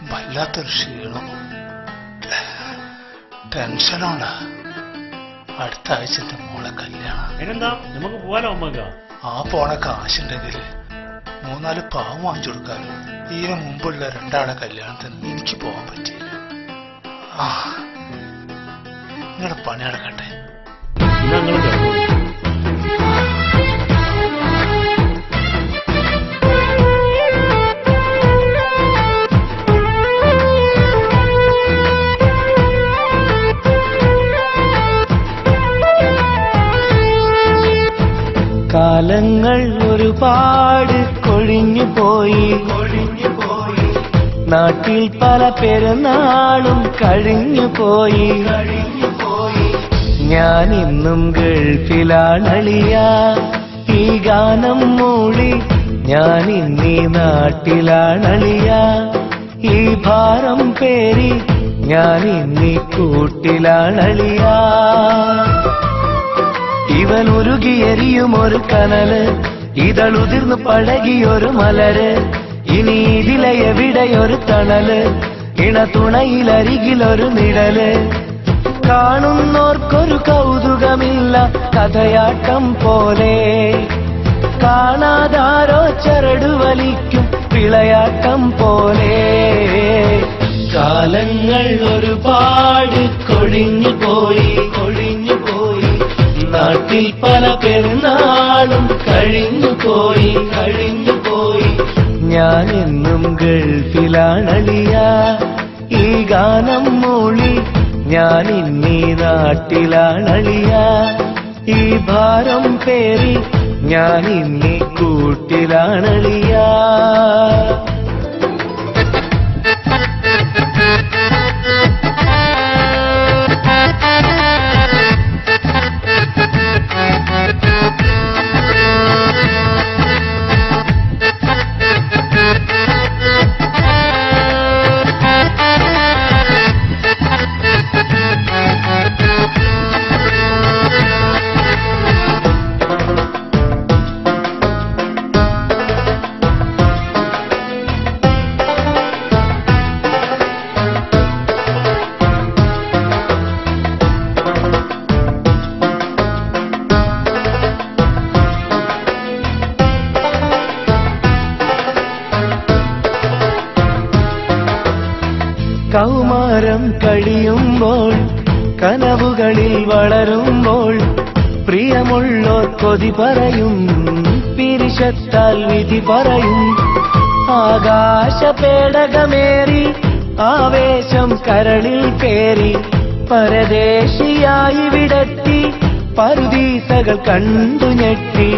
വല്ലാത്തൊരു ക്ഷീണം, ടെൻഷനാണ്. അടുത്ത ആഴ്ചത്തെ മോളെ കല്യാണം. അതിനെന്താ, നമുക്ക് പോവാലോ അമ്മക്ക. ആ പോണ കാശുണ്ടെങ്കിൽ 3-4 പാവം വാങ്ങിച്ചു കൊടുക്കാനും. ഇതിനു മുമ്പുള്ള 2 ആളെ കല്യാണത്തിന് എനിക്ക് പോകാൻ പറ്റിയില്ല. നിങ്ങളുടെ പണി നടക്കട്ടെ. കാലങ്ങൾ ഒരുപാട് കൊഴിഞ്ഞു പോയി, നാട്ടിൽ പല പെരുന്നാളും കഴിഞ്ഞു പോയി. ഞാൻ ഇന്നും ഗൾഫിലാണളിയ, ഈ ഗാനം മൂളി ഞാൻ ഇന്നീ നാട്ടിലാണളിയ. ഈ ഭാരം പേരി ഞാൻ ഇന്നീ കൂട്ടിലാണളിയ. ഇവൻ ഉരുകിയെരിയും ഒരു കനല്, ഇതളുതിർന്നു പഴകിയൊരു മലര്. ഇനി ഇതിലെവിടെയൊരു തണല്, ഇണതുണയിലരികിലൊരു നിഴല്. കാണുന്നോർക്കൊരു കൗതുകമില്ല, കഥയാട്ടം പോലെ. കാണാതാരോ ചരടു വലിക്കും വിളയാട്ടം പോലെ. കാലങ്ങൾ ഒരുപാട് കൊഴിഞ്ഞു പോയി, നാട്ടിൽ പല പെരുന്നാളും കഴിഞ്ഞു പോയി. ഞാൻ എന്നും ഗൾഫിലാണളിയ, ഈ ഗാനം മൂളി ഞാൻ ഇന്നീ നാട്ടിലാണളിയ. ഈ ഭാരം പേറി ഞാൻ ഇന്നീ കൂട്ടിലാണളിയ. കൗമാരം കഴിയുമ്പോൾ, കനവുകളിൽ വളരുമ്പോൾ, പ്രിയമുള്ളോർ കൊതി പറയും, പിരിശത്താൽ വിധി പറയും. ആകാശ പേടകമേറി ആവേശം കരളിൽ പേറി, പരദേശിയായി വിടത്തി പറുദീസകൾ കണ്ടു ഞെട്ടി.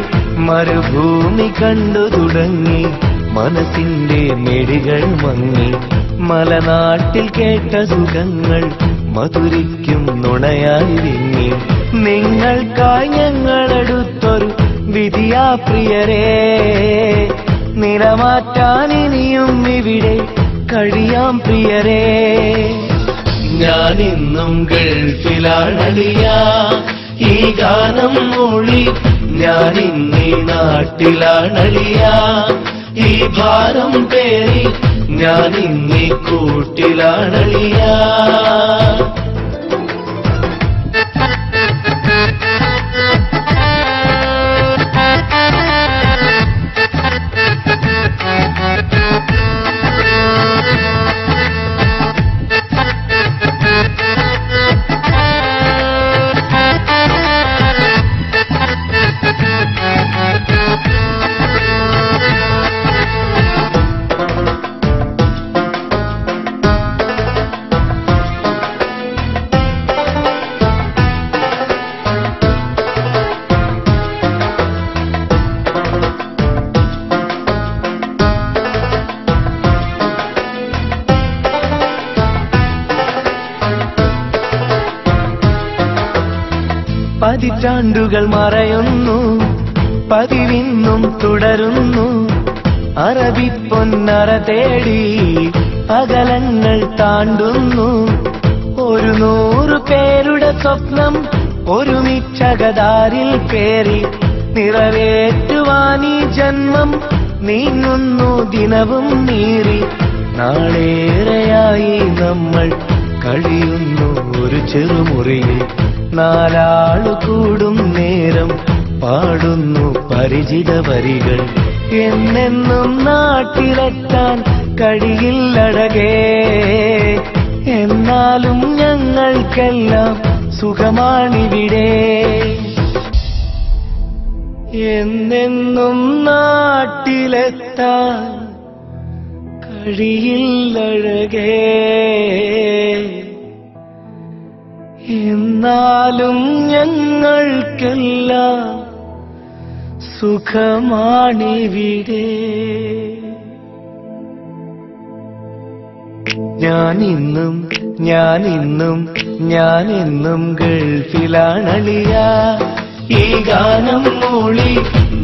മരുഭൂമി കണ്ടു തുടങ്ങി, മനസ്സിന്റെ മെടികൾ മങ്ങി. മലനാട്ടിൽ കേട്ട സുഖങ്ങൾ മധുരിക്കും നുണയായി വിങ്ങി. നിങ്ങൾക്കായി ഞങ്ങളെടുത്തൊരു വിധിയാ പ്രിയരേ, നിലമാറ്റാൻ ഇനിയും ഇവിടെ കഴിയാം പ്രിയരേ. ഞാനിന്നും ഗൾഫിലാണളിയ, ഈ ഗാനം മൂളി ഞാനിന്നീ നാട്ടിലാണളിയ. ഈ ഭാരം പേറി ഞാനിന്നീ കൂട്ടിലാണളിയ. പതിറ്റാണ്ടുകൾ മറയുന്നു, പതിവിന്നും തുടരുന്നു. അറബി പൊന്നറ തേടി അകലങ്ങൾ താണ്ടുന്നു. 100 പേരുടെ സ്വപ്നം ഒരുമിച്ചകതാരിൽ പേറി നിറവേറ്റുവാനീ ജന്മം നീങ്ങുന്നു ദിനവും നീറി. നാളേറെയായി നമ്മൾ കഴിയുന്നു ഒരു ചെറുമുറിയിൽ. 4 കൂടും നേരം പാടുന്നു പരിചിത വരികൾ. എന്നെന്നും നാട്ടിലെത്താൻ കഴിയില്ലഴകേ, എന്നാലും ഞങ്ങൾക്കെല്ലാം സുഖമാണിവിടെ. എന്നെന്നും നാട്ടിലെത്താൻ കഴിയില്ലഴകേ, എന്നാലും ഞങ്ങൾക്കെല്ലാം സുഖമാണിവിടെ. ഞാനിന്നും ഗൾഫിലാണളിയ. ഈ ഗാനം മൂളി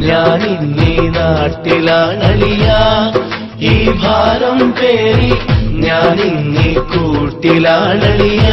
ഞാനിന്നീ നാട്ടിലാണളിയ. ഈ ഭാരം പേറി ഞാനിന്നീ കൂട്ടിലാണളിയ.